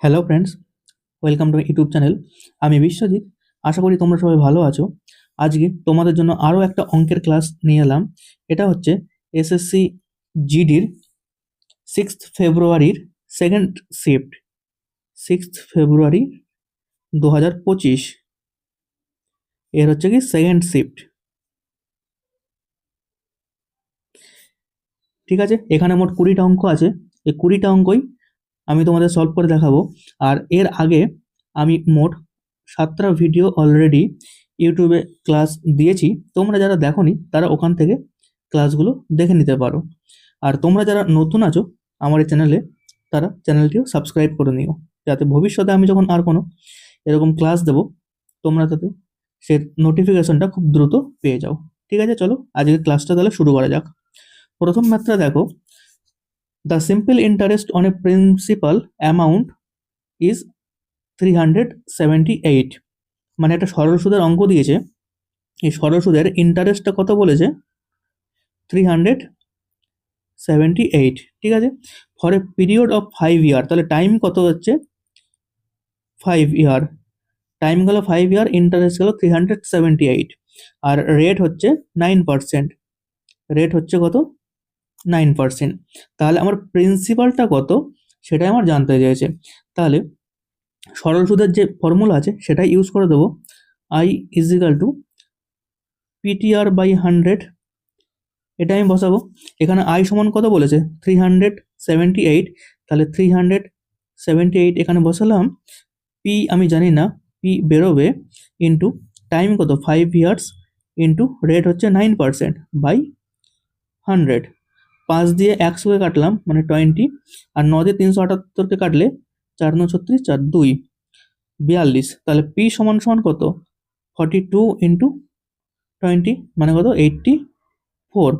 Hello friends, welcome to YouTube channel. আমি বিশ্বজিৎ। আশা করি তোমরা সবাই ভালো আছো। আজকে তোমাদের জন্য আরও একটা অঙ্কের ক্লাস নিয়ে এলাম। এটা হচ্ছে এসএসসি জিডির 6 ফেব্রুয়ারির সেকেন্ড শিফট, 6 ফেব্রুয়ারি 2025 এর হচ্ছে কি সেকেন্ড শিফট। ঠিক আছে, এখানে মোট 20টা অঙ্ক আছে। এই 20টা অঙ্কই আমি তোমাদের সলভ করে দেখাবো। আর এর আগে আমি মোট 7টা ভিডিও অলরেডি ইউটিউবে ক্লাস দিয়েছি। তোমরা যারা দেখোনি তারা ওখান থেকে ক্লাসগুলো দেখে নিতে পারো। আর তোমরা যারা নতুন আছো আমার এই চ্যানেলে, তারা চ্যানেলটিও সাবস্ক্রাইব করে নিও, যাতে ভবিষ্যতে আমি যখন আর কোনো এরকম ক্লাস দেবো তোমরা তাতে সে নোটিফিকেশনটা খুব দ্রুত পেয়ে যাও। ঠিক আছে, চলো আজকের ক্লাসটা তাহলে শুরু করা যাক। প্রথম ম্যাথটা দেখো, the simple interest on a principal amount is 378। মানে একটা সরল সুদের অঙ্ক দিয়েছে, এই সরল সুদের ইন্টারেস্টটা কত বলেছে? 378। ঠিক আছে, ফর এ পিরিয়ড অফ 5 ইয়ার, তাহলে টাইম কত হচ্ছে? 5 ইয়ার। টাইম গেল 5 ইয়ার, ইন্টারেস্ট গেল 378, আর রেট হচ্ছে 9%। রেট হচ্ছে কত? 9%। তাহলে আমার প্রিন্সিপালটা কত সেটাই আমার জানতে চাইছে। তাহলে সরল সুদের যে ফর্মুলা আছে সেটাই ইউজ করে দেবো। I is equal to PTR by 100। এটা আমি বসাবো। এখানে আই সমান কত বলেছে? 378। তাহলে 378 এখানে বসালাম। পি আমি জানি না, পি বেরোবে ইন্টু টাইম কত? 5 ইয়ার্স ইন্টু রেট হচ্ছে 9% বাই 100। 5 দিয়ে 100কে কাটলাম মানে 20, আর 9 দিয়ে 378কে কাটলে 4×9=36, 4×2 42। তাহলে পি সমান সমান কত? 42 ইন্টু 20 মানে কত? 84।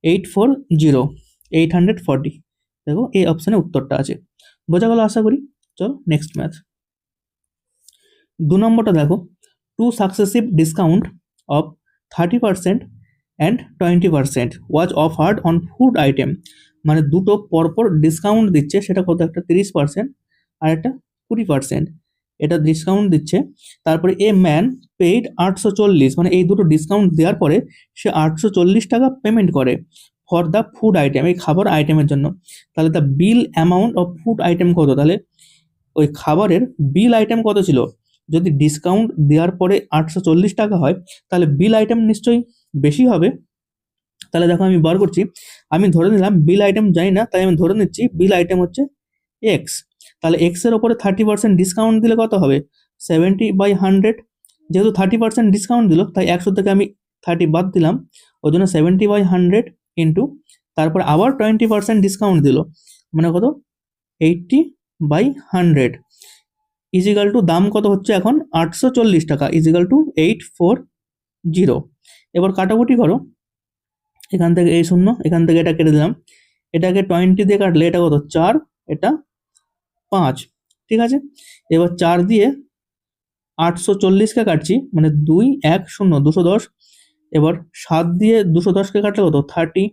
840, 840। দেখো এই অপশানে উত্তরটা আছে। বোঝা গেল আশা করি। চলো নেক্সট ম্যাথ। 2 নম্বরটা দেখো, two successive discount of 30% and 20% was offered on food item. মানে দুটো পরপর ডিসকাউন্ট দিচ্ছে, সেটা কত? একটা 30% আর একটা 20%। এটা ডিসকাউন্ট দিচ্ছে। তারপরে এ ম্যান পেইড 840, মানে এই দুটো ডিসকাউন্ট দেওয়ার পরে সে 840 টাকা পেমেন্ট করে ফর দ্য ফুড আইটেম, এই খাবার আইটেমের জন্য। তাহলে the bill amount of food item কত? তাহলে ওই খাবারের বিল আইটেম কত ছিল? যদি ডিসকাউন্ট দেওয়ার পরে 840 টাকা হয় তাহলে বিল আইটেম নিশ্চয়ই বেশি হবে। তাহলে দেখো আমি বার করছি। আমি ধরে নিলাম বিল আইটেম জানি না, তাই আমি ধরে নিচ্ছি বিল আইটেম হচ্ছে এক্স। তাহলে এক্স এর ওপরে 30% ডিসকাউন্ট দিলে কত হবে? 70/100। যেহেতু 30% ডিসকাউন্ট দিল তাই 100 থেকে আমি 30 বাদ দিলাম, ওই জন্য 70/100 ইন্টু তারপর আবার 20% ডিসকাউন্ট দিল মানে কত? 80/100 ইজিক্যাল টু দাম কত হচ্ছে এখন? 840 টাকা ইজিক্যাল টু 840। এবার কাটাকুটি করো, এখান থেকে এই শূন্য, এখান থেকে এটা কেটে দিলাম। এটাকে 20 দিয়ে কাটলে এটা কত? 4, এটা 5। ঠিক আছে, এবার 4 দিয়ে 840কে কাটছি মানে 2, 1, 0, 210। এবার 7 দিয়ে 210কে কাটলে কত? 30,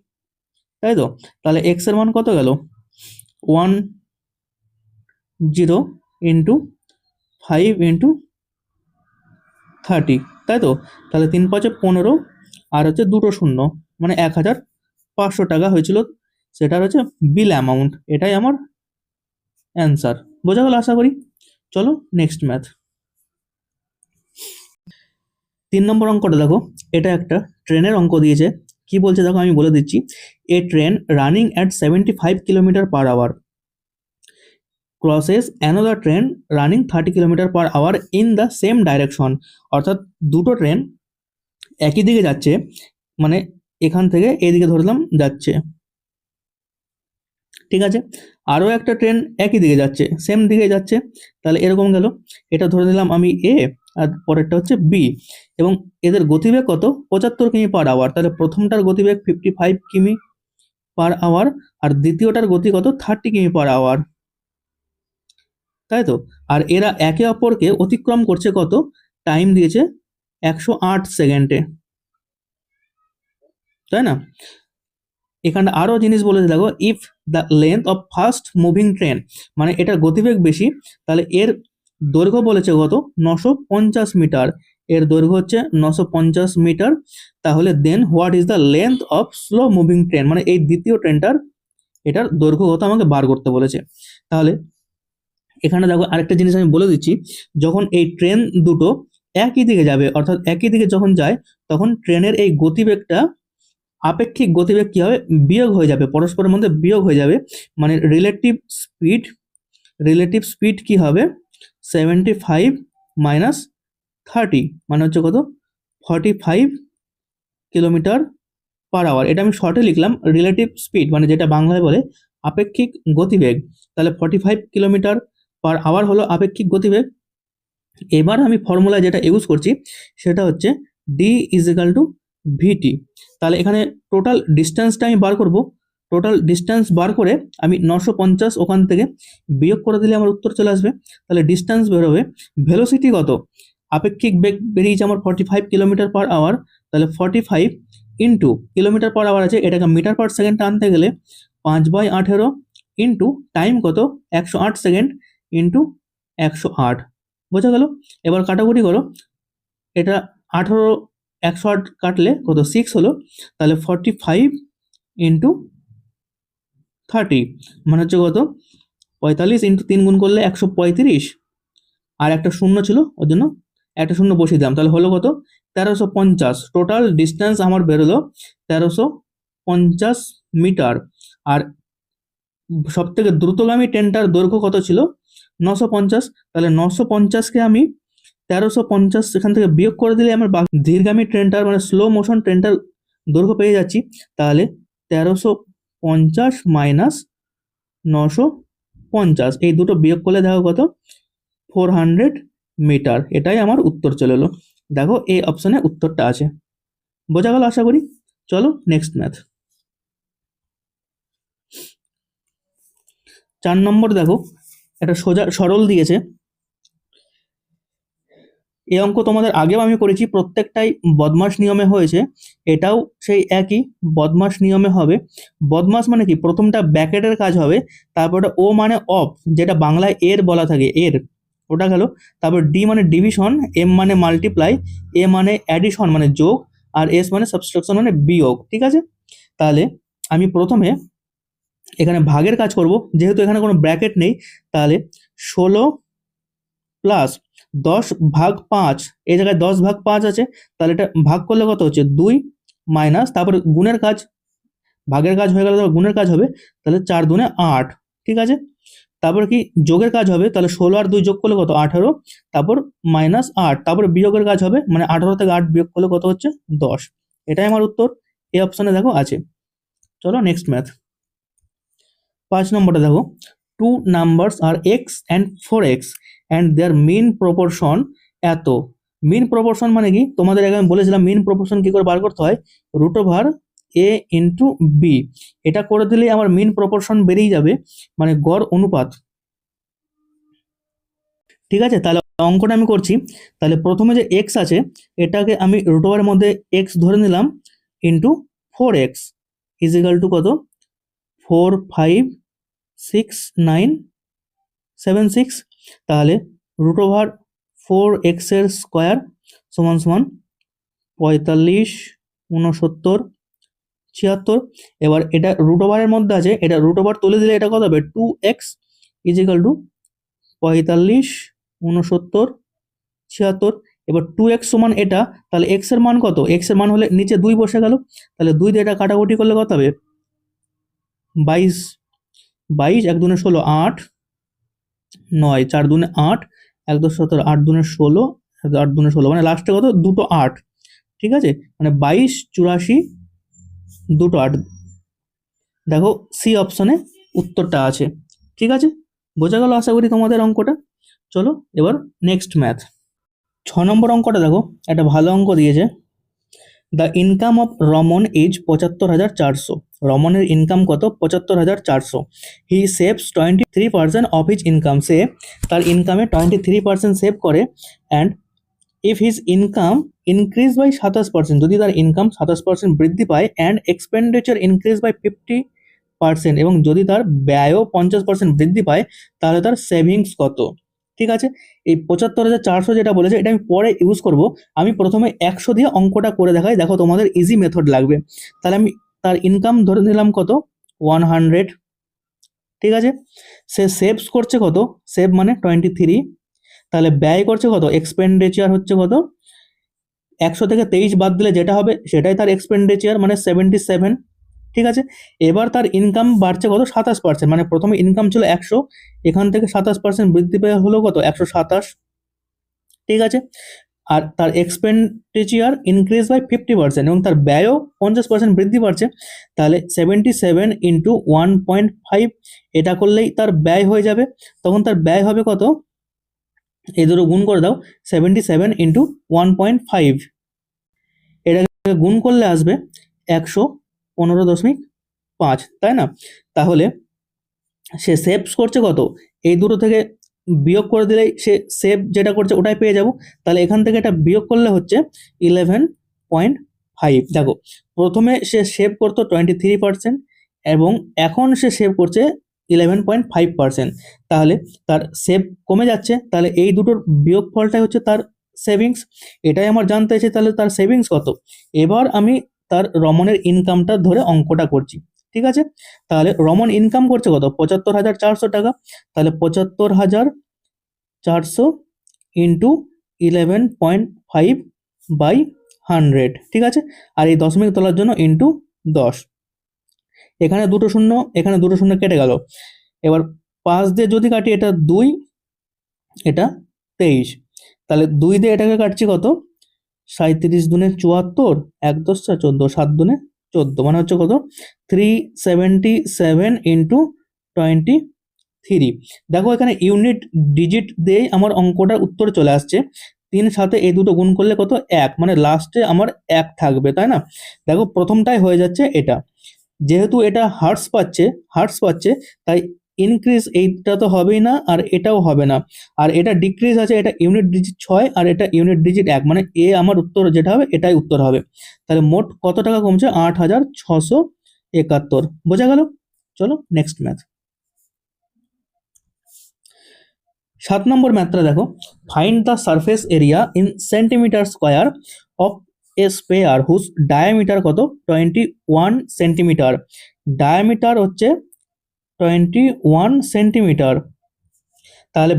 তাই তো? তাহলে এক্স এর মান কত গেল? 10 ইন্টু 5 ইন্টু 30, তাই তো? তাহলে 3×5=15, আর হচ্ছে দুটো শূন্য মানে 1500 টাকা হয়েছিল। সেটার হচ্ছে বিল অ্যামাউন্ট। এটাই আমার অ্যান্সার। বোঝা গেল আশা করি। চলো নেক্সট ম্যাথ। 3 নম্বর অঙ্কটা দেখো, এটা একটা ট্রেনের অঙ্ক দিয়েছে। কি বলছে দেখো আমি বলে দিচ্ছি। A train running at 75 km/h crosses another train running 30 km/h in the same direction. অর্থাৎ দুটো ট্রেন একই দিকে যাচ্ছে, মানে এখান থেকে এদিকে ধরলাম যাচ্ছে। ঠিক আছে, আরও একটা ট্রেন একই দিকে যাচ্ছে, সেম দিকে যাচ্ছে। তাহলে এরকম গেল। এটা ধরে নিলাম আমি এ, আর পরেরটা হচ্ছে বি, এবং এদের গতিবেগ কত? 75 কিমি/h। তাহলে প্রথমটার গতিবেগ 55 কিমি/h, আর দ্বিতীয়টার গতি কত? 30 কিমি/h, তাই তো? আর এরা একে অপরকে অতিক্রম করছে কত? টাইম দিয়েছে 108 সেকেন্ডে, তাই না? এখানে আরো জিনিস বলেছে দেখো, if the length of fast moving train, মানে এটার গতিবেগ বেশি, তাহলে এর দৈর্ঘ্য বলেছে কত, 950 মিটার, এর দৈর্ঘ্য হচ্ছে 950 মিটার, তাহলে then what is the length of slow moving train, মানে এই দ্বিতীয় ট্রেনটার এটার দৈর্ঘ্য কত আমাকে বার করতে বলেছে। তাহলে এখানে দেখো আরেকটা জিনিস আমি বলে দিচ্ছি, যখন এই ট্রেন দুটো একই দিকে যাবে, অর্থাৎ একই দিকে যখন যায়, তখন ট্রেনের এই গতিবেগটা, আপেক্ষিক গতিবেগ কি হবে, বিয়োগ হয়ে যাবে, পরস্পরের মধ্যে বিয়োগ হয়ে যাবে, মানে রিলেটিভ স্পিড কি হবে, 75 মাইনাস 30, মানে হচ্ছে কত, 45 কিলোমিটার পার আওয়ার। এটা আমি শর্টে লিখলাম, রিলেটিভ স্পিড মানে যেটা বাংলায় বলে আপেক্ষিক গতিবেগ, তাহলে 45 কিলোমিটার পার আওয়ার হলো আপেক্ষিক গতিবেগ। এবার আমি ফর্মুলা যেটা ইউজ করছি সেটা হচ্ছে ডি ইজ ইকাল টু ভিটি। তাহলে এখানে টোটাল ডিস্টেন্সটা আমি বার করব, টোটাল ডিস্টেন্স বার করে আমি 950 ওখান থেকে বিয়োগ করে দিলে আমার উত্তর চলে আসবে। তাহলে ডিস্টেন্স বেরোবে, ভেলোসিটি কত, আপেক্ষিক বেগ বেরিয়েছে আমার 45 কিলোমিটার পার আওয়ার, তাহলে 45 ইন্টু কিলোমিটার পার আওয়ার আছে, এটাকে মিটার পার সেকেন্ড আনতে গেলে 5/18 ইন্টু টাইম কত, 108 সেকেন্ড ইন্টু 108, বোঝা গেল। এবার কাটাকুটি করো, এটা 18, 108 কাটলে কত, 6 হলো, তাহলে 45 ইন্টু 30 মানে হচ্ছে কত, 45 ইন্টু 3 গুণ করলে 135, আর একটা শূন্য ছিল ওর জন্য একটা শূন্য বসিয়ে দিলাম, তাহলে হলো কত, 1350। টোটাল ডিস্টেন্স আমার বেরোলো 1350 মিটার। আর সব থেকে দ্রুতগামী ট্রেনটার দৈর্ঘ্য কত ছিল, 950, তাহলে 950কে আমি 1350 এখান থেকে বিয়োগ করে দিলে আমার ধীরগামী ট্রেনটার মানে স্লো মোশন ট্রেনটার দৈর্ঘ্য পেয়ে যাচ্ছি। তাহলে 1350 মাইনাস 950, এই দুটো বিয়োগ করলে দেখো কত, 400 মিটার, এটাই আমার উত্তর চলে এলো। দেখো এই অপশনে উত্তরটা আছে, বোঝা গেল আশা করি। চলো নেক্সট ম্যাথ। 4 নম্বর দেখো, একটা সোজা সরল দিয়েছে। এই অঙ্ক তোমাদের আগেও আমি করেছি, প্রত্যেকটাই বদমাস নিয়মে হয়েছে, এটাও সেই একই বদমাস নিয়মে হবে। বদমাস মানে কি, প্রথমটা ব্র্যাকেটের কাজ হবে, তারপরে ও মানে অফ, যেটা বাংলায় এর বলা থাকে এর, ওটা গেল। তারপর ডি মানে ডিভিশন, এম মানে মাল্টিপ্লাই, এ মানে অ্যাডিশন মানে যোগ, আর এস মানে সাবট্রাকশন মানে বিয়োগ, ঠিক আছে। তাহলে আমি প্রথমে এখানে ভাগের কাজ করব, যেহেতু এখানে কোনো ব্র্যাকেট নেই, তাহলে 16 প্লাস 10/5, এই জায়গায় 10/5 আছে, তাহলে এটা ভাগ করলে কত হচ্ছে 2, মাইনাস তারপরে গুণের কাজ, ভাগের কাজ হয়ে গেলে তারপর গুণের কাজ হবে, তাহলে 4 দুনে 8, ঠিক আছে। তারপর কি যোগের কাজ হবে, তাহলে 16 আর 2 যোগ করলে কত, 18, তারপর মাইনাস 8, তারপরে বিয়োগের কাজ হবে, মানে 18 থেকে 8 বিয়োগ করলে কত হচ্ছে 10, এটাই আমার উত্তর। এই অপশনে দেখো আছে। চলো নেক্সট ম্যাথ। 5 নম্বরটা দেখো, two numbers are x and 4x and their mean proportion এত। মিন প্রপোর্শন মানে কি, তোমাদের আগে আমি বলেছিলাম মিন প্রপোর্শন কি করে বার করতে হয়, √a ইন্টু বি, এটা করে দিলেই আমার মিন প্রপোর্শন বেরিয়ে যাবে, মানে গড় অনুপাত, ঠিক আছে। তাহলে অঙ্কটা আমি করছি, তাহলে প্রথমে যে এক্স আছে এটাকে আমি √এর মধ্যে এক্স ধরে নিলাম, into 4x is equal two কত, 4, 5, 6, 9, 7, 6, তাহলে √4x এর স্কোয়ার সমান সমান 45, 69, 76। এবার এটা √এর মধ্যে আছে, এটা √, তুলে দিলে এটা কত হবে, 2x ইজ ইকাল টু 45, 69, 76। এবার 2x সমান এটা, তাহলে x এর মান কত, x এর মান হলে নিচে 2 বসে গেল, তাহলে 2 দিয়ে এটা কাটাকুটি করলে কত হবে, 22, 22, 1 দুনে 16, 8, 9, 4 দুনে 8, 1 10 17, 8 দুনে 16, 8 দুনে 16, মানে লাস্টে কত, দুটো 8, ঠিক আছে, মানে 22, 84, দুটো 8। দেখো সি অপশনে উত্তরটা আছে, ঠিক আছে, বোঝা গেল আশা করি তোমাদের অঙ্কটা। চলো এবার নেক্সট ম্যাথ। 6 নম্বর অঙ্কটা দেখো, একটা ভালো অঙ্ক দিয়েছে। The income of Raman is 75,400, রমনের ইনকাম কত, 75,400, he saves 23% of his income, সে তার ইনকামে 23% সেভ করে, and if his income increase by 27%, যদি তার ইনকাম 27% বৃদ্ধি পায় অ্যান্ড এক্সপেন্ডিচার ইনক্রিজ বাই 50%, এবং যদি তার ব্যয়ও 50% বৃদ্ধি পায়, তাহলে তার সেভিংস কত? ঠিক আছে, এই 75,400 যেটা বলেছে এটা আমি পরে ইউজ করব। আমি প্রথমে 100 দিয়ে অঙ্কটা করে দেখাই, দেখো তোমাদের ইজি মেথড লাগবে। তাহলে আমি তার ইনকাম ধরে নিলাম কত, 100। ঠিক আছে, সে সেভস করছে কত, সেভ মানে 23। তাহলে ব্যয় করছে কত, এক্সপেন্ডিচার হচ্ছে কত, 100 থেকে 23 বাদ দিলে যেটা হবে সেটাই তার এক্সপেন্ডিচার, মানে 77। ঠিক আছে, এবার তার ইনকাম বাড়ছে কত, 27%, মানে প্রথমে ইনকাম ছিল 100, এখান থেকে 27% বৃদ্ধি পেয়ে হলো কত, 127। ঠিক আছে, আর তার এক্সপেন্ডিচার ইনক্রিজ বাই 50%, এবং তার ব্যয়ও 50% বৃদ্ধি পাচ্ছে। তাহলে 77 ইন্টু 1.5, এটা করলেই তার ব্যয় হয়ে যাবে। তখন তার ব্যয় হবে কত, এই দুটো গুণ করে দাও, 77 ইন্টু 1.5, এটাকে গুণ করলে আসবে 115.5, তাই না? তাহলে সে সেভস করছে কত, এই দুটো থেকে বিয়োগ করে দিলেই সে সেভ যেটা করছে ওটাই পেয়ে যাব। তাহলে এখান থেকে এটা বিয়োগ করলে হচ্ছে 11.5। দেখো, প্রথমে সে সেভ করতো 23%, এবং এখন সে সেভ করছে 11.5%। তাহলে তার সেভ কমে যাচ্ছে, তাহলে এই দুটোর বিয়োগ ফলটাই হচ্ছে তার সেভিংস। এটাই আমার জানতে চাইছে, তাহলে তার সেভিংস কত। এবার আমি তার রমনের ইনকামটা ধরে অঙ্কটা করছি। ঠিক আছে, তাহলে রমন ইনকাম করছে কত, 75,400 টাকা। তাহলে 75,400 ইন্টু 11.5 বাই 100। ঠিক আছে, আর এই দশমিক তোলার জন্য ইন্টু 10। এখানে দুটো শূন্য, এখানে দুটো শূন্য কেটে গেল। এবার 5 দিয়ে যদি কাটি, এটা 2, এটা 23। তাহলে 2 দিয়ে এটাকে কাটছি কত, 37 দুনে 74, 1 10 14, 7 দুনে 14, মানে হচ্ছে কত, 377 ইন্টু 23। দেখো এখানে ইউনিট ডিজিট দিয়ে আমার অঙ্কটার উত্তর চলে আসছে। 3 সাথে এই দুটো গুণ করলে কত, 1, মানে লাস্টে আমার 1 থাকবে, তাই না? দেখো প্রথমটাই হয়ে যাচ্ছে এটা, যেহেতু এটা হার্টস পাচ্ছে, তাই ইনক্রিজ এইটা তো হবেই না, আর এটাও হবে না। আর এটা ডিক্রিজ আছে, এটা ইউনিট ডিজিট 6 আর এটা ইউনিট ডিজিট 1, মানে এ আমার উত্তর যেটা হবে এটাই উত্তর হবে। তাহলে মোট কত টাকা কমছে, 8,671। বোঝা গেল? চলো নেক্সট ম্যাথ। 7 নম্বর ম্যাথটা দেখো, find the surface area in centimetre square of a sphere whose diameter কত, 21 সেন্টিমিটার। ডায়ামিটার হচ্ছে 21 সেন্টিমিটার। তাহলে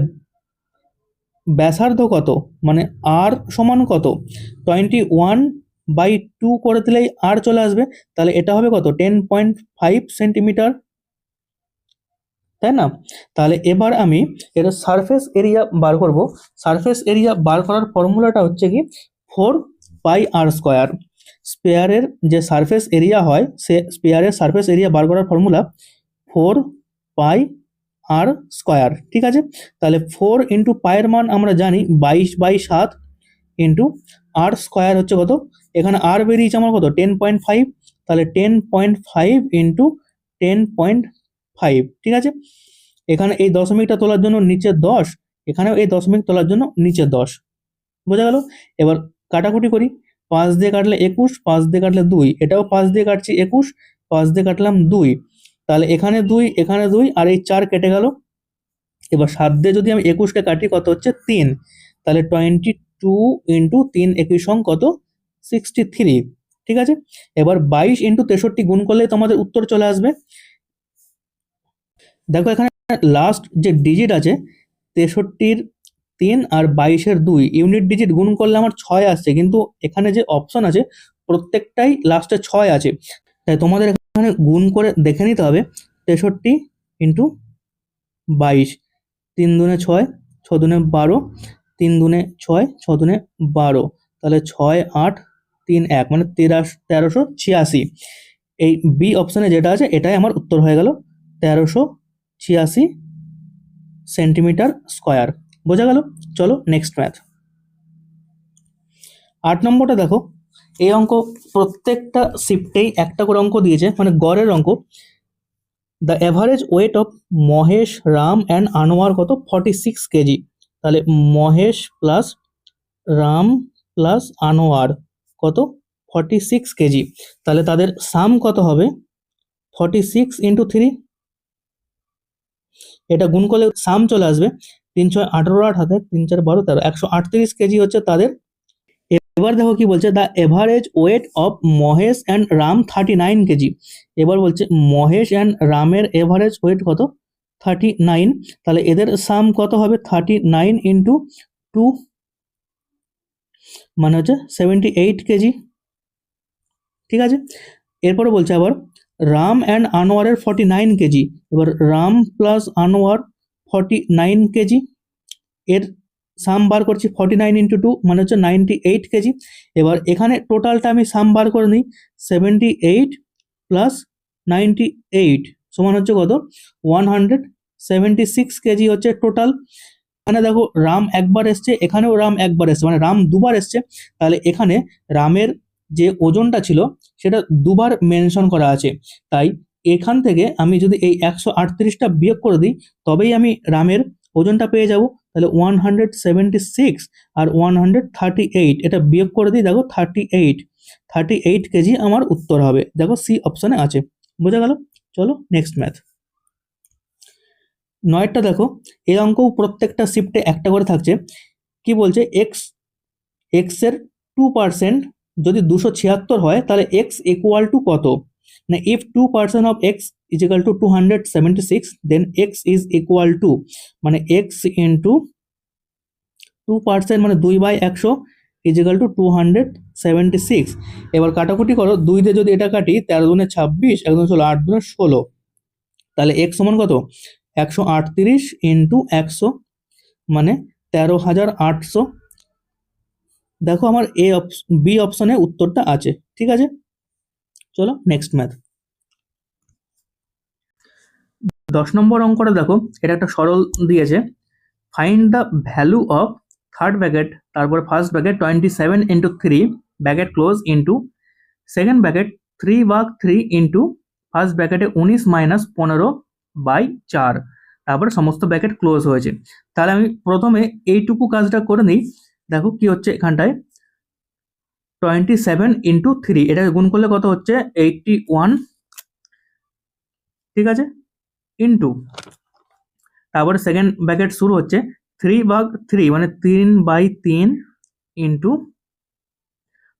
ব্যাসার্ধ কত, মানে আর সমান কত, 21/2 করে দিলেই আর চলে আসবে। তাহলে এটা হবে কত, 10.5 সেন্টিমিটার, তাই না? তাহলে এবার আমি এটা সারফেস এরিয়া বার করব। সারফেস এরিয়া বার করার ফর্মুলাটা হচ্ছে কি, 4πr²। স্পেয়ারের যে সারফেস এরিয়া হয়, সে স্পেয়ারের সারফেস এরিয়া বার করার ফর্মুলা 4πr²। ঠিক আছে, তাহলে 4 ইন্টু পায়ের মান আমরা জানি 22/7, ইন্টু আর স্কোয়ার হচ্ছে কত, এখানে আর বেরিয়েছে আমার কত, 10.5। তাহলে 10.5 ইন্টু 10.5। ঠিক আছে, এখানে এই দশমিকটা তোলার জন্য নিচে 10, এখানেও এই দশমিক তোলার জন্য নিচে 10। বোঝা গেল? এবার কাটাকুটি করি, 5 দিয়ে কাটলে 21, 5 দিয়ে কাটলে 2, এটাও 5 দিয়ে কাটছি 21, 5 দিয়ে কাটলাম 2। তাহলে এখানে 2, এখানে 2, আর এই 4 কেটে গেল। এবার 7 দিয়ে যদি আমি 21কে কাটি, কত হচ্ছে, 3। তাহলে 22 ইন্টু 3 একই সঙ্গ কত, 63। ঠিক আছে, এবার 22 ইন্টু 63 গুণ করলে তোমাদের উত্তর চলে আসবে। দেখো এখানে লাস্ট যে ডিজিট আছে 63-র 3 আর 22-এর 2, ইউনিট ডিজিট গুণ করলে আমার 6 আসছে, কিন্তু এখানে যে অপশন আছে প্রত্যেকটাই লাস্টে 6 আছে। তাই তোমাদের এখানে গুণ করে দেখে নিতে হবে, 63 ইন্টু 22, 3 দুনে 6, 6 দুনে 12, 3 দুনে 6, 6 দুনে 12, তাহলে 6, 8, 3, 1, মানে 1386। এই বি অপশানে যেটা আছে এটাই আমার উত্তর হয়ে গেল, 1386 সেন্টিমিটার স্কোয়ার। বোঝা গেল? চলো নেক্সট ম্যাথ। 8 নম্বরটা দেখো, এই অঙ্ক প্রত্যেকটা শিফটেই একটা করে অঙ্ক দিয়েছে, মানে গড়ের অঙ্ক। The average weight of Mahesh, Ram and Anwar কত, 46 কেজি। তাহলে মহেশ প্লাস রাম প্লাস আনোয়ার কত 46 কেজি, তাহলে তাদের সাম কত হবে 46 ইন্টু 3, এটা গুণ করলে সাম চলে আসবে 3 6 18 8 হাতে 3 4 12 13 138 কেজি হচ্ছে তাদের। এবার দেখো কি বলছে, the average weight of Mahesh and Ram 39 KG. এবার বলছে মহেশ অ্যান্ড রামের এভারেজ ওয়েট কত 39, তাহলে এদের সাম কত হবে 39 ইন্টু 2 মানে হচ্ছে 78 কেজি। ঠিক আছে, এরপরে বলছে আবার রাম অ্যান্ড আনোয়ারের 49 কেজি। এবার রাম প্লাস আনোয়ার 49 কেজি, এর সাম বার করছি 49 ইন্টু 2 মানে হচ্ছে 98 কেজি। এবার এখানে টোটালটা আমি সাম বার করে নিই 78 প্লাস 98 সমান হচ্ছে কত 176 কেজি হচ্ছে টোটাল। এখানে দেখো রাম একবার এসছে, এখানেও রাম একবার এসছে, মানে রাম দুবার এসছে, তাহলে এখানে রামের যে ওজনটা ছিল সেটা দুবার মেনশন করা আছে। তাই এখান থেকে আমি যদি এই 138টা বিয়োগ করে দিই তবেই আমি রামের ওজনটা পেয়ে যাব। তাহলে 176 আর 138 এটা বিয়োগ করে দিই, দেখো 38 কেজি আমার উত্তর হবে। দেখো সি অপশনে আছে, বোঝা গেল। চলো নেক্সট ম্যাথ। 9টা দেখো, এই অঙ্ক প্রত্যেকটা শিফটে একটা করে থাকছে। কি বলছে এক্স এর 2% যদি 276 হয় তাহলে এক্স ইকুয়াল টু কত, না if 2% of x is equal to 276 then x is equal to, মানে এক্স ইন্টু 2% মানে 2/100 ইজ ইকুয়াল টু 276। এবার কাটাকুটি করো, 2 দিয়ে যদি এটা কাটি 13 দুনে 26, 1 দুনে 16, 8 দুনে 16, তাহলে এক্স সমান কত 138 ইন্টু 100 মানে 13,800। দেখো আমার বি অপশনে উত্তরটা আছে। ঠিক আছে, চলো নেক্সট ম্যাথ। 10 নম্বর অঙ্কটা দেখো, এটা একটা সরল দিয়েছে। Find the value of third bracket তারপর first bracket 27 into 3 bracket close into second bracket 3/3 into first ব্র্যাকেটে 19 মাইনাস 15/4, তারপরে সমস্ত ব্র্যাকেট ক্লোজ হয়েছে। তাহলে আমি প্রথমে এইটুকু কাজটা করে নিই। দেখো কি হচ্ছে এখানটায় 27 ইন্টু 3, এটা গুণ করলে কত হচ্ছে 81, ঠিক আছে, ইন্টু তারপরে সেকেন্ড ব্র্যাকেট শুরু হচ্ছে 3/3 মানে 3/3 ইন্টু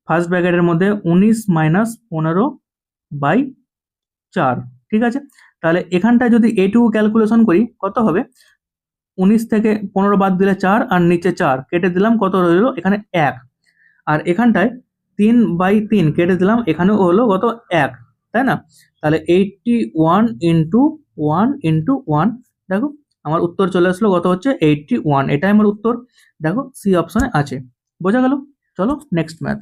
ফার্স্ট ব্র্যাকেটের মধ্যে 19 মাইনাস 15/4। ঠিক আছে, তাহলে এখানটায় যদি এইটুকু ক্যালকুলেশন করি কত হবে, 19 থেকে 15 বাদ দিলে 4 আর নিচে 4 কেটে দিলাম, কত রইল এখানে 1, আর এখানটায় 3/3 কেটে দিলাম, এখানেও হলো কত 1, তাই না। তাহলে 81 ইন্টু 1 ইন্টু 1, দেখো আমার উত্তর চলে আসলো কত হচ্ছে 81, এটাই আমার উত্তর। দেখো সি অপশনে আছে, বোঝা গেল। চলো নেক্সট ম্যাথ।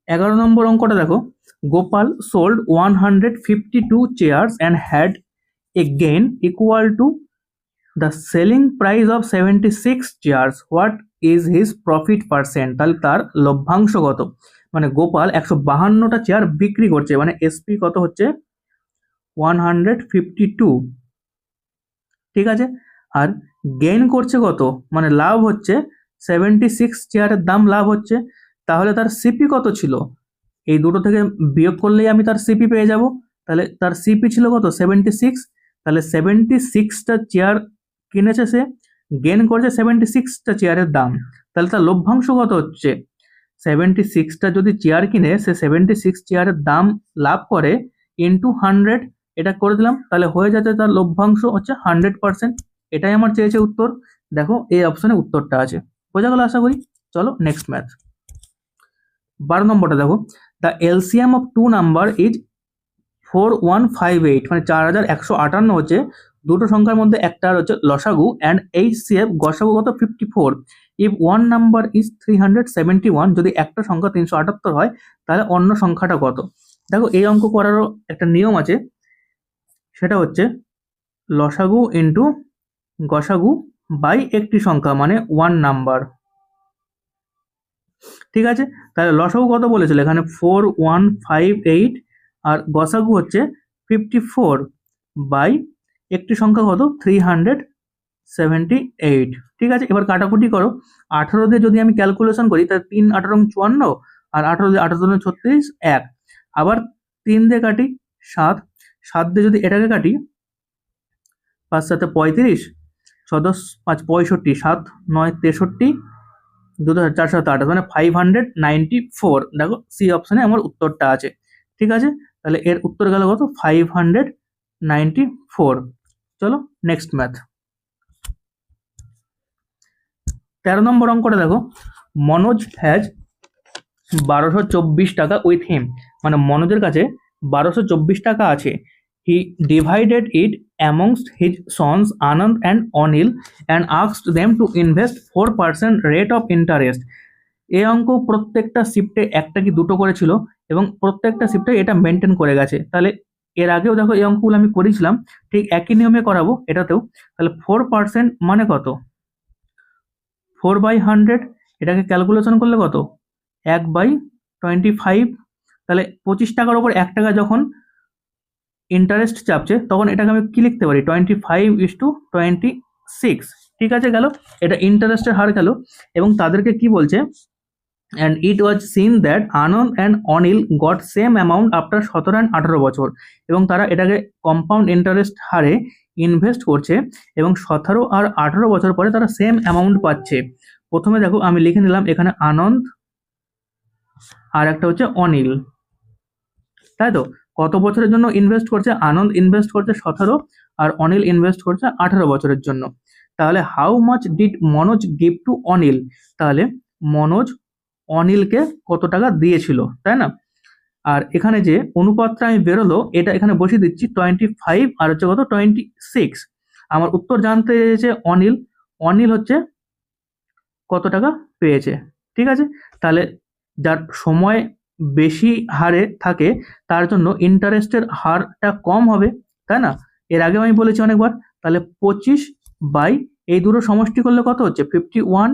11 নম্বর অঙ্কটা দেখো, Gopal sold 152 chairs and had a gain equal to the selling price of 76 chairs, what is his profit percent. তাহলে তার লভ্যাংশ কত, মানে গোপাল 152টা চেয়ার বিক্রি করছে, মানে এসপি কত হচ্ছে 152, ঠিক আছে, আর গেইন করছে কত, মানে লাভ হচ্ছে 76 চেয়ারের দাম লাভ হচ্ছে, তাহলে তার সিপি কত ছিল, এই দুটো থেকে বিয়োগ করলেই আমি তার সিপি পেয়ে যাব। তাহলে তার সিপি ছিল কত 76, তাহলে 76টা চেয়ার কিনেছে সে, গেইন করেছে 76টা চেয়ারের দাম, তাহলে তার লভ্যাংশ কত হচ্ছে 76টা যদি চেয়ার কিনে সে 76 চেয়ারের দাম লাভ করে ইন্টু 100, এটা করে দিলাম, তাহলে হয়ে যাচ্ছে তার লভ্যাংশ হচ্ছে 100%। এটাই আমার চেয়েছে উত্তর। দেখো এই অপশনে উত্তরটা আছে, বোঝা গেল আশা করি। চলো নেক্সট ম্যাথ। 12 নম্বরটা দেখো, the LCM of two number is 4158, মানে 4158 হচ্ছে দুটো সংখ্যার মধ্যে একটা হচ্ছে লসাগু অ্যান্ড এইচসিএফ গসাগু কত 54। ইফ ওয়ান নাম্বার ইজ 371, যদি একটা সংখ্যা 378 হয় তাহলে অন্য সংখ্যাটা কত। দেখো এই অঙ্ক করারও একটা নিয়ম আছে, সেটা হচ্ছে লসাগু ইন্টু গসাগু বাই একটি সংখ্যা মানে 1 নাম্বার। ঠিক আছে, তাহলে লসাগু কত বলেছিল এখানে 4158, আর গসাগু হচ্ছে 54 বাই একটি সংখ্যা কত 78। ঠিক আছে, এবার কাটাকুটি করো। 18 দিয়ে যদি আমি ক্যালকুলেশন করি তাহলে 3 18 54, আর 18 দিয়ে 18 36 1। আবার 3 দিয়ে কাটি 7, 7 দিয়ে যদি এটাকে কাটি 5 7 35, 6 10 5 65, 7 9 63, 2 4 7 8, মানে 594। দেখো সি অপশনে আমার উত্তরটা আছে। ঠিক আছে, তাহলে এর উত্তর গেল কত? 594। চলো নেক্সট ম্যাথ। 13 নম্বর অঙ্কটা দেখো, মনোজ হ্যাজ 1224 টাকা উইথ হিম, মানে মনোজের কাছে 1224 টাকা আছে। He divided it amongst his sons Anand and Anil and asked them to invest 4% rate of interest. এই অঙ্ক প্রত্যেকটা শিফটে একটা কি দুটো করেছিল এবং প্রত্যেকটা শিফটে এটা মেনটেন করে গেছে। তাহলে এর আগেও দেখো এই অঙ্কগুলো আমি করেছিলাম, ঠিক একই নিয়মে করাবো এটাতেও। তাহলে 4% মানে কত? 4/100, এটাকে ক্যালকুলেশন করলে কত? 1/25। তাহলে 25 টাকার উপর 1 টাকা যখন ইন্টারেস্ট চাপছে তখন এটাকে আমি কি লিখতে পারি? 25:26। ঠিক আছে, গেল, এটা ইন্টারেস্টের হার গেল। এবং তাদেরকে কি বলছে? and it was seen that Anand and Anil got same amount after 17 and 18 বছর, এবং তারা এটাকে কম্পাউন্ড ইন্টারেস্ট হারে ইনভেস্ট করছে এবং 17 আর 18 বছর পরে তারা সেম অ্যামাউন্ট পাচ্ছে। প্রথমে দেখো আমি লিখে নিলাম এখানে আনন্দ আর একটা হচ্ছে অনিল, তাই তো? কত বছরের জন্য ইনভেস্ট করছে? আনন্দ ইনভেস্ট করছে 17 আর অনিল ইনভেস্ট করছে 18 বছরের জন্য। তাহলে how much did Manoj give to Anil? তাহলে মনোজ অনিলকে কত টাকা দিয়েছিল, তাই না? আর এখানে যে অনুপাতটা আমি বেরোলো এটা এখানে বসিয়ে দিচ্ছি 25 আর হচ্ছে কত 26। আমার উত্তর জানতে চেয়েছে অনিল, অনিল হচ্ছে কত টাকা পেয়েছে। ঠিক আছে, তাহলে যার সময় বেশি হারে থাকে তার জন্য ইন্টারেস্টের হারটা কম হবে, তাই না? এর আগে আমি বলেছি অনেকবার। তাহলে 25 বাই এই দুটো সমষ্টি করলে কত হচ্ছে? 51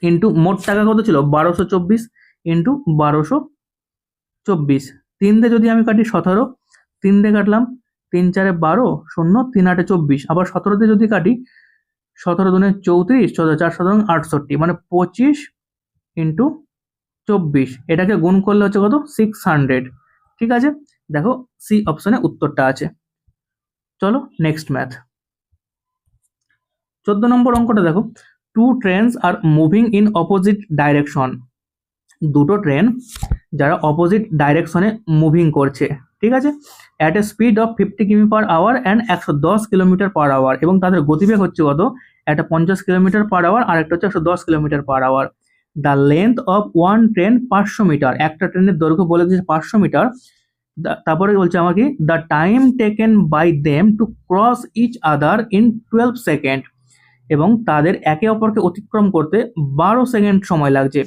ইন্টু মোট টাকা কত ছিল? 1224 ইন্টু 1224। 3 দিয়ে যদি আমি কাটি 17, 3 দিয়ে কাটলাম 3 4 12, 0 3 8 24। আবার 17 দিয়ে যদি কাটি 17 দুনে 34, 14 4 7 68, মানে 25 ইন্টু 24, এটাকে গুণ করলে হচ্ছে কত? 600। ঠিক আছে, দেখো সি অপশনে উত্তরটা আছে। চলো নেক্সট ম্যাথ। 14 নম্বর অঙ্কটা দেখো, two trains are moving in opposite direction. দুটো ট্রেন যারা অপোজিট ডাইরেকশনে মুভিং করছে, ঠিক আছে, অ্যাট এ স্পিড অফ 50 কিমি per hour and 110 kilometre per hour, এবং তাদের গতিবেগ হচ্ছে কত? একটা 50 কিলোমিটার পার আওয়ার আর একটা হচ্ছে 110 kilometre per hour. The length of one train 500 metre, একটা ট্রেনের দৈর্ঘ্য বলে দিয়েছে 500 মিটার। তারপরে বলছে আমাকে the time taken by them to cross each other in 12 second, এবং তাদের একে অপরকে অতিক্রম করতে 12 সেকেন্ড সময় লাগছে।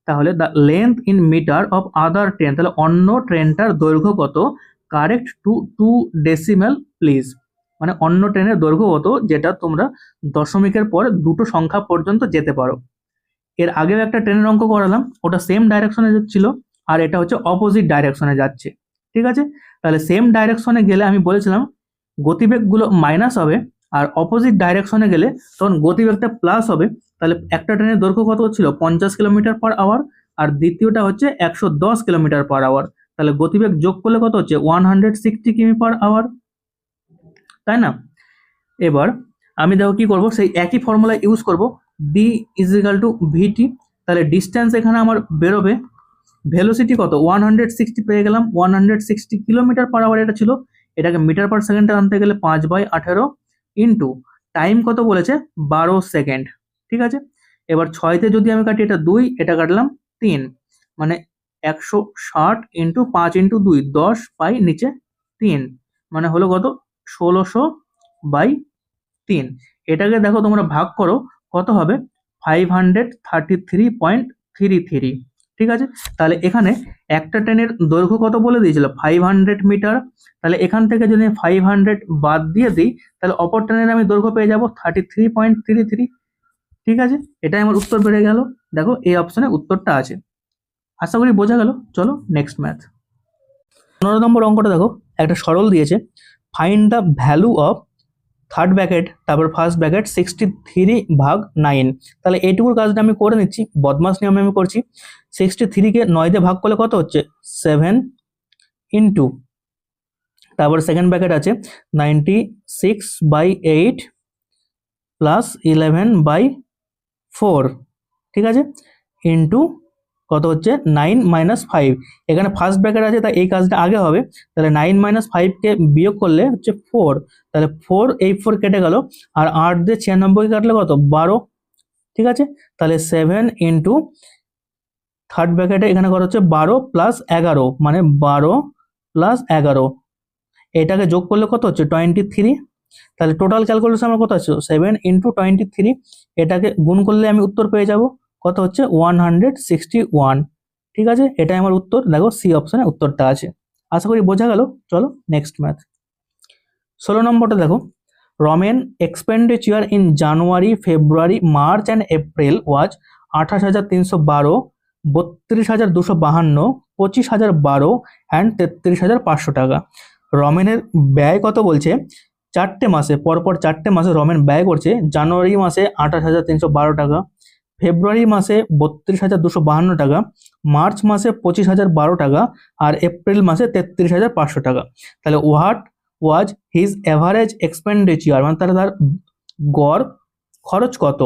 তাহলে the length in metre of other train, তাহলে অন্য ট্রেনটার দৈর্ঘ্য কত? কারেক্ট টু 2 ডেসিমেল প্লিজ, মানে অন্য ট্রেনের দৈর্ঘ্য কত যেটা তোমরা দশমিকের পর দুটো সংখ্যা পর্যন্ত যেতে পারো। এর আগেও একটা ট্রেনের অঙ্ক করালাম, ওটা সেম ডাইরেকশনে যাচ্ছিল আর এটা হচ্ছে অপোজিট ডাইরেকশনে যাচ্ছে। ঠিক আছে, তাহলে সেম ডাইরেকশনে গেলে আমি বলেছিলাম গতিবেগগুলো মাইনাস হবে, আর অপোজিট ডাইরেকশনে গেলে তখন গতিবেগটা প্লাস হবে। তাহলে একটা ট্রেনের দৈর্ঘ্য কত ছিল? 50 কিলোমিটার পার আওয়ার, আর দ্বিতীয়টা হচ্ছে 110 কিলোমিটার পার আওয়ার। তাহলে গতিবেগ যোগ করলে কত হচ্ছে? 160 কিমি পার আওয়ার, তাই না? এবার আমি দেখো কি করব, সেই একই ফর্মুলা ইউজ করব, ডি ইজ ইকাল টু ভিটি। তাহলে ডিস্টেন্স এখানে আমার বেরোবে, ভেলোসিটি কত? 160 পেয়ে গেলাম, 160 কিলোমিটার পার আওয়ার এটা ছিল, এটাকে মিটার পার সেকেন্ডে আনতে গেলে 5/18 ইন্টু টাইম কত বলেছে? 12 সেকেন্ড। ঠিক আছে, এবার 6তে যদি আমি কাটি এটা 2, এটা কাটলাম 3, মানে 160 ইন্টু 5 ইন্টু 2 10 পাই নিচে 3, মানে হলো কত? 1600/3। এটাকে দেখো তোমরা ভাগ করো কত হবে? 533.33। ঠিক আছে, তাহলে এখানে একটা ট্রেনের দৈর্ঘ্য কত বলে দিয়েছিল? 500 মিটার। তাহলে এখান থেকে যদি 500 বাদ দিয়ে দিই তাহলে অপর ট্রেনের আমি দৈর্ঘ্য পেয়ে যাব 33.33। ঠিক আছে, এটাই আমার উত্তর বেড়ে গেল। দেখো এই অপশনে উত্তরটা আছে, আশা করি বোঝা গেল। চলো নেক্সট ম্যাথ। 15 নম্বর অঙ্কটা দেখো, একটা সরল দিয়েছে, find the value of third bracket তারপর ফার্স্ট ব্র্যাকেট 63/9। তাহলে এইটুকুর কাজটা আমি করে নিচ্ছি, বদমাস নিয়মে আমি করছি। 63কে 9 দিয়ে ভাগ করলে কত হচ্ছে 7 ইন্টু, তারপর সেকেন্ড ব্র্যাকেট আছে 96/8 প্লাস 11/4, ঠিক আছে, ইন্টু কত হচ্ছে 9 - 5। এখানে ফার্স্ট ব্র্যাকেট আছে তাই এই কাজটা আগে হবে, তাহলে 9 - 5কে বিয়োগ করলে হচ্ছে 4, তাহলে 4 এই 4 কেটে গেল, আর 8 দিয়ে 96 কাটলে কত 12, ঠিক আছে। তাহলে 7 ইন্টু থার্ড ব্র্যাকেটে এখানে কত হচ্ছে 12 প্লাস 11, মানে 12 প্লাস 11, এটাকে যোগ করলে কত হচ্ছে 23। তাহলে টোটাল ক্যালকুলেশন আমার কত আছে 7 ইন্টু 23, এটাকে গুণ করলে আমি উত্তর পেয়ে যাব কত হচ্ছে 161, ঠিক আছে। এটাই আমার উত্তর, দেখো সি অপশনে উত্তরটা আছে। আশা করি বোঝা গেল। চলো নেক্সট ম্যাথ। 16 নম্বরটা দেখো, Ramen expenditure in January, February, March and April was 28,312, 32,252, 25,012 and 33,500 টাকা। রমেনের ব্যয় কত বলছে, চারটে মাসে পরপর 4টে মাসে রমেন ব্যয় করছে জানুয়ারি মাসে 28,312 টাকা, ফেব্রুয়ারি মাসে 32,252 টাকা, মার্চ মাসে 25,012 টাকা, আর এপ্রিল মাসে 33,500 টাকা। তাহলে what was his average expenditure, মানে তার গড় খরচ কত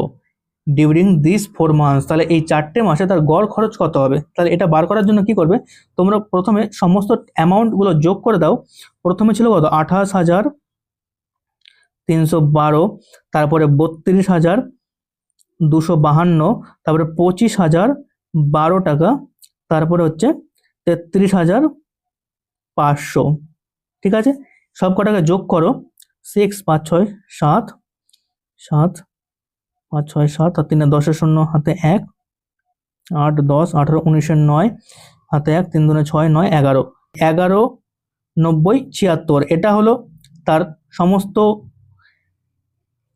ডিউরিং দিস 4 মান্থস। তাহলে এই 4টে মাসে তার গড় খরচ কত হবে। তাহলে এটা বার করার জন্য কি করবে, তোমরা প্রথমে সমস্ত অ্যামাউন্টগুলো যোগ করে দাও। প্রথমে ছিল কত 28,312, তারপরে 32,252, তারপরে 25,012 টাকা, তারপরে হচ্ছে 33,500, ঠিক আছে। সব কটাকে যোগ করো, 6 5 6 7 7 5 6 7 আর 3 10 শূন্য হাতে 1, 8 10 18 19 9 হাতে 1, 3 2 6 9 11 11 90 76, এটা হলো তার সমস্ত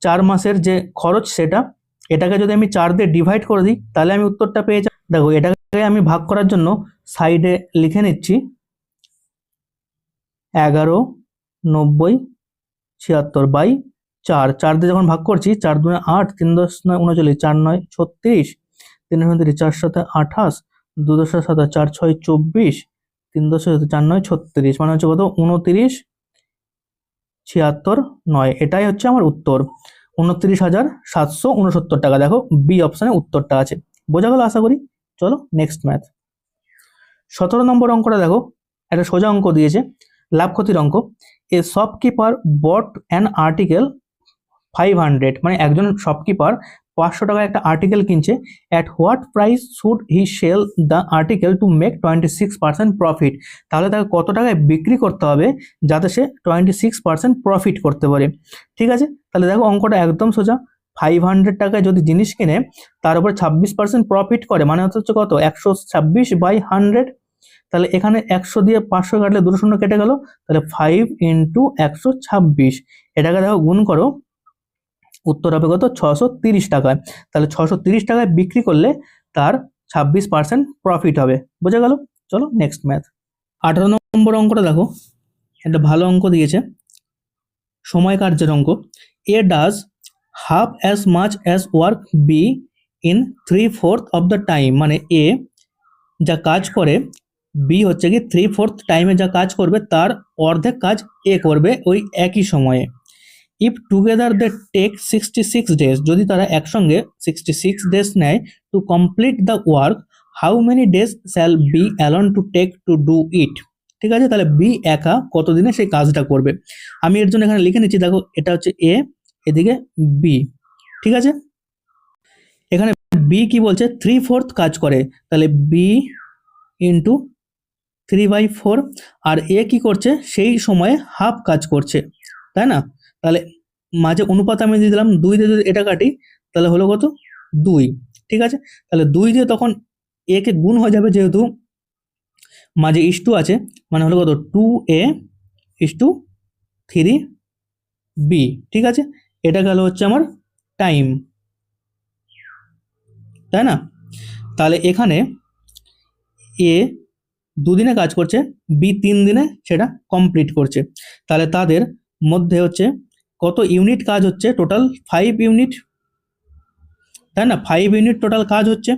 4 মাসের যে খরচ সেটা। এটাকে যদি আমি 4 দিয়ে ডিভাইড করে দিই তাহলে আমি উত্তরটা পেয়ে যাব। দেখো এটাকে আমি ভাগ করার জন্য সাইডে লিখে নিচ্ছি 11 90 76 বাই 4, 4 দিয়ে যখন ভাগ করছি 4 2 8, 3 10 9 39, 4 9 36, 3 29, 4 7 28, 2 10 7 4 6 24, 3 10 4 9 36, মানে হচ্ছে কত 29 76 9, এটাই হচ্ছে আমার উত্তর 29,769 টাকা। দেখো বি অপশনে উত্তরটা আছে। বোঝা গেল আশা করি। চলো নেক্সট ম্যাথ। 17 নম্বর অঙ্কটা দেখো, একটা সোজা অঙ্ক দিয়েছে, লাভ ক্ষতির অঙ্ক। A shopkeeper bought an article 500, মানে একজন শপকিপার 500 টাকায় একটা আর্টিকেল কিনছে। At what price should he sell the article to make 26% profit. তাহলে তাকে কত টাকায় বিক্রি করতে হবে যাতে সে 26% প্রফিট করতে পারে, ঠিক আছে। তাহলে দেখো অঙ্কটা একদম সোজা। 500 টাকায় যদি জিনিস কিনে তার উপর 26% প্রফিট করে, মানে হচ্ছে কত 126/100। তাহলে এখানে 100 দিয়ে 500 কাটলে 2 শূন্য কেটে গেল, তাহলে 5 ইন্টু 126, এটাকে দেখো গুণ করো, উত্তর হবে কত 630 টাকায়। তাহলে 630 টাকায় বিক্রি করলে তার 26% প্রফিট হবে। বোঝা গেল। চলো নেক্সট ম্যাথ। 18 নম্বর অঙ্কটা দেখো, একটা ভালো অঙ্ক দিয়েছে, সময় কার্যের অঙ্ক। এ does half as much as work be in 3/4 of the time, মানে এ যা কাজ করে বি হচ্ছে কি 3/4 টাইমে যা কাজ করবে তার অর্ধেক কাজ এ করবে ওই একই সময়ে। If together they take 66 days, যদি তারা একসঙ্গে 66 ডেজ নেয় to complete the work, how many days shall B alone to take to do it. ঠিক আছে, তাহলে বি একা কতদিনে সেই কাজটা করবে। আমি এর জন্য এখানে লিখে নিচ্ছি, দেখো এটা হচ্ছে এ, এদিকে বি, ঠিক আছে। এখানে বি কি বলছে 3/4 কাজ করে, তাহলে বি ইন্টু 3/4, আর এ কি করছে সেই সময়ে হাফ কাজ করছে, তাই না। তাহলে মাঝে অনুপাত আমি দিয়ে দিলাম 2 দিয়ে, যদি এটা কাটি তাহলে হলো কত 2, ঠিক আছে। তাহলে 2 দিয়ে তখন এ কে গুণ হয়ে যাবে, যেহেতু মাঝে ইস্টু আছে, মানে হলো কত 2a ইস্টু 3b, ঠিক আছে। এটা গেল হচ্ছে আমার টাইম, তাই না। তাহলে এখানে এ 2 দিনে কাজ করছে, বি 3 দিনে সেটা কমপ্লিট করছে। তাহলে তাদের মধ্যে হচ্ছে কত ইউনিট কাজ হচ্ছে, টোটাল 5 ইউনিট, তাই না? 5 ইউনিট টোটাল কাজ হচ্ছে।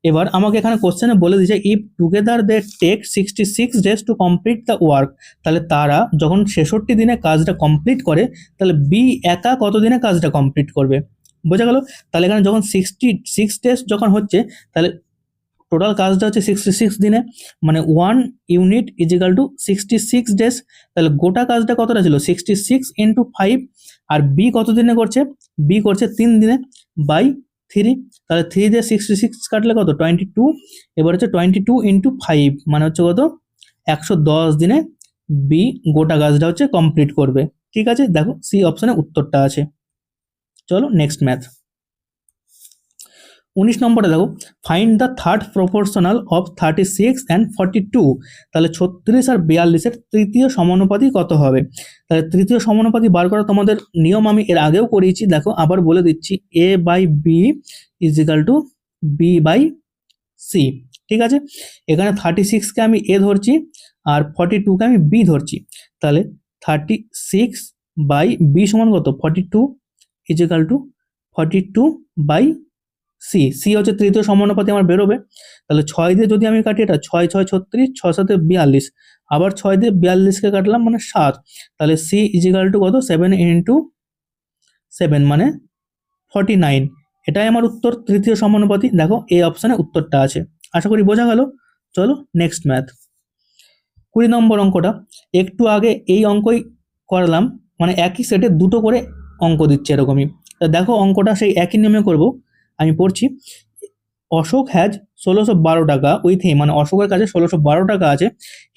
এবার আমাকে এখানে কোশ্চেনে বলে দিয়েছে if together they take 66 days to complete the work, তাহলে তারা যখন 66 দিনে কাজটা কমপ্লিট করে, তাহলে বি একা কত দিনে কাজটা কমপ্লিট করবে, বোঝা গেল? তাহলে এখানে যখন 66 ডেজ যখন হচ্ছে, তাহলে টোটাল কাজটা হচ্ছে 66 দিনে, মানে 1 unit is equal two 66 days. তাহলে গোটা কাজটা কতটা ছিল, 66 ইন্টু 5, আর বি কত দিনে করছে, বি করছে 3 দিনে বাই 3, তাহলে 3 দিয়ে 66 কাটলে কত, 22। এবার হচ্ছে 22 ইন্টু 5 মানে হচ্ছে কত, 110 দিনে বি গোটা কাজটা হচ্ছে কমপ্লিট করবে। ঠিক আছে, দেখো সি অপশনে উত্তরটা আছে। চলো নেক্সট ম্যাথ। 19 নম্বরে দেখো, find the third proportional of 36 and 42, তাহলে 36 আর 42-এর তৃতীয় সমানুপাতি কত হবে? তাহলে তৃতীয় সমানুপাতি বার করা তোমাদের নিয়ম আমি এর আগেও করিয়েছি, দেখো আবার বলে দিচ্ছি, a by b is equal to b by c. ঠিক আছে, এখানে 36কে আমি এ ধরছি আর 42কে আমি বি ধরছি, তাহলে 36 বাই বি সমান কত, 42 is equal to 42 by C. C হচ্ছে তৃতীয় সমানুপাতি আমার বেরোবে, তাহলে 6 দিয়ে যদি আমি কাটি, এটা 6 6 36, 6 7 42, আবার 6 দিয়ে 42কে কাটলাম মানে 7, তাহলে সি ইজ ইকাল টু কত, 7 ইন্টু 7 মানে 49। এটাই আমার উত্তর, তৃতীয় সমানুপাতি। দেখো এই অপশানে উত্তরটা আছে, আশা করি বোঝা গেল। চলো নেক্সট ম্যাথ। 20 নম্বর অঙ্কটা, একটু আগে এই অঙ্কই করলাম, মানে একই সেটে দুটো করে অঙ্ক দিচ্ছে এরকমই। তা দেখো অঙ্কটা সেই একই নিয়মে করব, আমি পড়ছি। অশোক হ্যাজ 1612 টাকা উইথ হিম, মানে অশোকের কাছে 1612 টাকা আছে।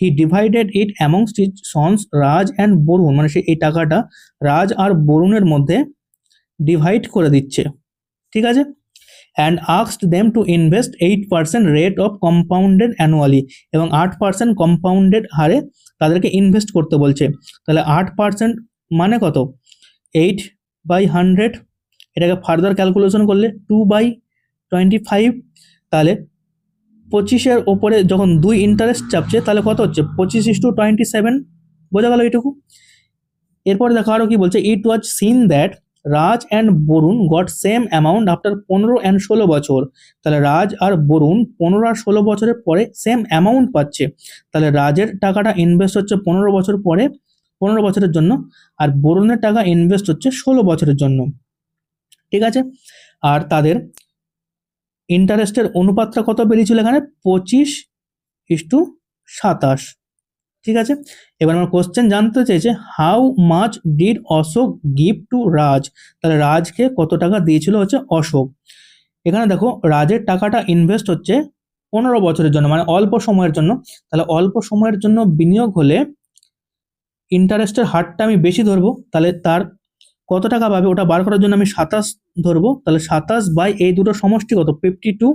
He divided it amongst his sons Raj and Varun, মানে সে এই টাকাটা রাজ আর বরুণের মধ্যে ডিভাইড করে দিচ্ছে। ঠিক আছে, and asked them to invest 8% rate of compounded annually, এবং 8% কম্পাউন্ডেড হারে তাদেরকে ইনভেস্ট করতে বলছে। তাহলে 8% মানে কত, 8/100, এটাকে ফার্দার ক্যালকুলেশন করলে 2/25, তাহলে 25-এর ওপরে যখন 2 ইন্টারেস্ট চাপছে, তাহলে কত হচ্ছে, 25:27, বোঝা গেল এইটুকু। এরপরে দেখো আরো কি বলছে, it was seen that Raj and Varun got same amount after 15 and 16 বছর, তাহলে রাজ আর বরুণ 15 আর 16 বছরের পরে সেম অ্যামাউন্ট পাচ্ছে। তাহলে রাজের টাকাটা ইনভেস্ট হচ্ছে 15 বছর পরে, 15 বছরের জন্য, আর বরুণের টাকা ইনভেস্ট হচ্ছে 16 বছরের জন্য। ঠিক আছে, আর তাদের ইন্টারেস্টের অনুপাতটা কত বেরিয়েছিল এখানে, 25:27। ঠিক আছে, এবার আমার কোশ্চেন জানতে চাইছে, how much did Ashok give to Raj, তাহলে রাজকে কত টাকা দিয়েছিল হচ্ছে অশোক। এখানে দেখো রাজের টাকাটা ইনভেস্ট হচ্ছে 15 বছরের জন্য, মানে অল্প সময়ের জন্য। তাহলে অল্প সময়ের জন্য বিনিয়োগ হলে ইন্টারেস্টের হারটা আমি বেশি ধরবো, তাহলে তার কত টাকা পাবে ওটা বার করার জন্য আমি 27 ধরবো। তাহলে 27 বাই এই দুটো সমষ্টি কত, 52,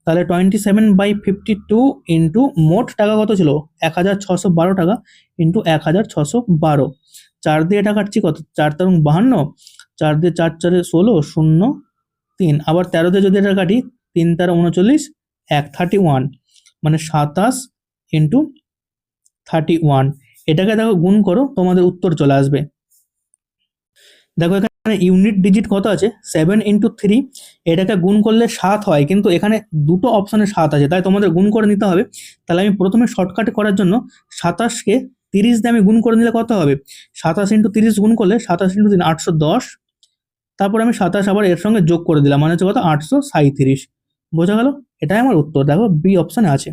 তাহলে 27/52 ইন্টু মোট টাকা কত ছিল, 1612 টাকা, ইন্টু 1612, 4 দিয়ে এটা কাটছি কত, 4 তেরো 52, 4 দিয়ে 4 4 16, 0 3, আবার 13 দিয়ে যদি এটা কাটি, 3 13 39, 1 31, মানে 27 ইন্টু 31। এটাকে দেখো গুণ করো, তোমাদের উত্তর চলে আসবে। দেখো এখানে ইউনিট ডিজিট কত আছে, 7 ইন্টু 3, এটাকে গুণ করলে 7 হয়, কিন্তু এখানে দুটো অপশনে 7 আছে, তাই তোমাদের গুণ করে নিতে হবে। তাহলে আমি প্রথমে শর্টকাট করার জন্য 27কে 30 দিয়ে আমি গুণ করে নিলে কত হবে, 27 ইন্টু 30 গুণ করলে 27 ইন্টু 3 810, তারপর আমি 27 আবার এর সঙ্গে যোগ করে দিলাম, মানে হচ্ছে কত, 837। বোঝা গেল, এটাই আমার উত্তর। দেখো বি অপশনে আছে।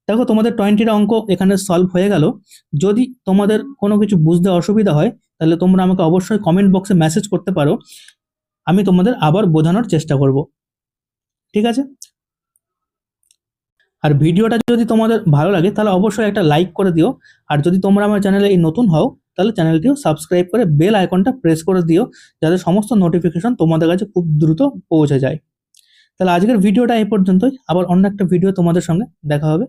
দেখো তোমাদের 20টা অঙ্ক এখানে সলভ হয়ে গেল। যদি তোমাদের কোনো কিছু বুঝতে অসুবিধা হয়, তাহলে তোমরা আমাকে অবশ্যই কমেন্ট বক্সে মেসেজ করতে পারো, আমি তোমাদের আবার বোঝানোর চেষ্টা করব। ঠিক আছে, আর ভিডিওটা যদি তোমাদের ভালো লাগে তাহলে অবশ্যই একটা লাইক করে দিও, আর যদি তোমরা আমার চ্যানেলে এই নতুন হও তাহলে চ্যানেলটিও সাবস্ক্রাইব করে বেল আইকনটা প্রেস করে দিও, যাতে সমস্ত নোটিফিকেশন তোমাদের কাছে খুব দ্রুত পৌঁছে যায়। তাহলে আজকের ভিডিওটা এই পর্যন্তই, আবার অন্য একটা ভিডিও তোমাদের সঙ্গে দেখা হবে।